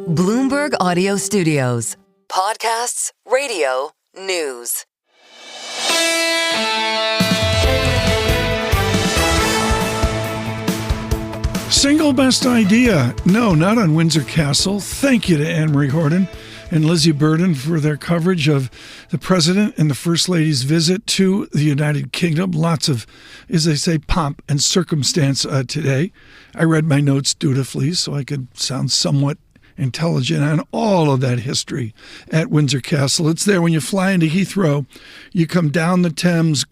Bloomberg Audio Studios. Podcasts, radio, news. Single best idea. No, not on Windsor Castle. Thank you to Anne-Marie Horton and Lizzie Burden for their coverage of the President and the First Lady's visit to the United Kingdom. Lots of, as they say, pomp and circumstance today. I read my notes dutifully so I could sound somewhat intelligent on all of that history at Windsor Castle. It's there when you fly into Heathrow. You come down the Thames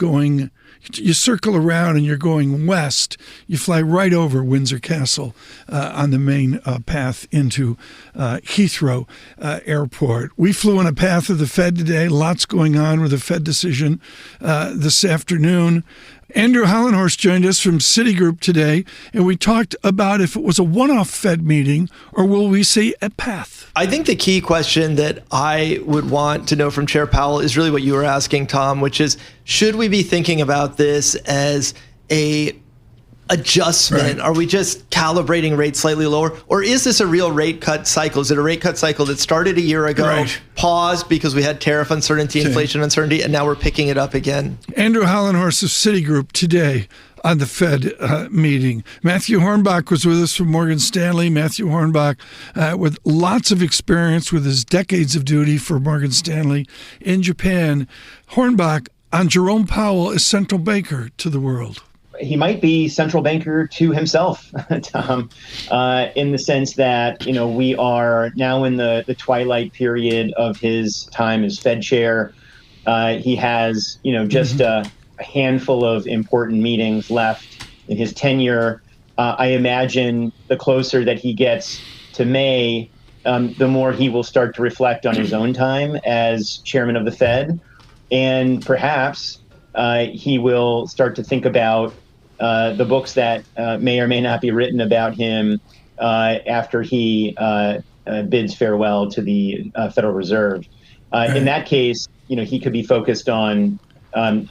you circle around and you're going west. You fly right over Windsor Castle on the main path into Heathrow Airport. We flew on a path of the Fed today. Lots going on with the Fed decision this afternoon. Andrew Hollenhorst joined us from Citigroup today, and we talked about if it was a one-off Fed meeting or will we see a path? I think the key question that I would want to know from Chair Powell is really what you were asking, Tom, which is, should we be thinking about this as a adjustment? Right. Are we just calibrating rates slightly lower? Or is this a real rate cut cycle? Is it a rate cut cycle that started a year ago, right, paused because we had tariff uncertainty, inflation uncertainty, and now we're picking it up again? Andrew Hollenhorst of Citigroup today on the Fed meeting. Matthew Hornbach was with us from Morgan Stanley. Matthew Hornbach with lots of experience with his decades of duty for Morgan Stanley in Japan. Hornbach on Jerome Powell as central banker to the world. He might be central banker to himself, Tom, in the sense that, we are now in the twilight period of his time as Fed chair. He has, just a handful of important meetings left in his tenure. I imagine the closer that he gets to May, the more he will start to reflect on his own time as chairman of the Fed. And perhaps he will start to think about the books that may or may not be written about him after he bids farewell to the Federal Reserve. In that case, he could be focused on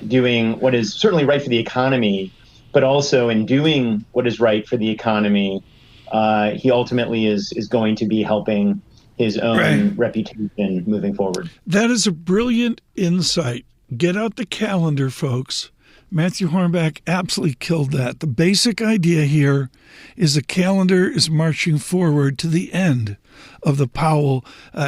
doing what is certainly right for the economy, but also in doing what is right for the economy, he ultimately is going to be helping his own reputation moving forward. That is a brilliant insight. Get out the calendar, folks. Matthew Hornbach absolutely killed that. The basic idea here is the calendar is marching forward to the end of the Powell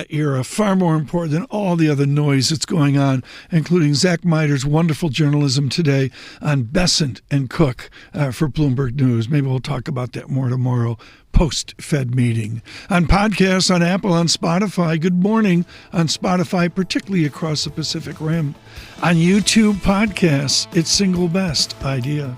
era, far more important than all the other noise that's going on, including Zach Miter's wonderful journalism today on Besant and Cook for Bloomberg News. Maybe we'll talk about that more tomorrow, post-Fed meeting. On podcasts, on Apple, on Spotify. Good morning on Spotify, particularly across the Pacific Rim. On YouTube podcasts, it's Single Best Idea.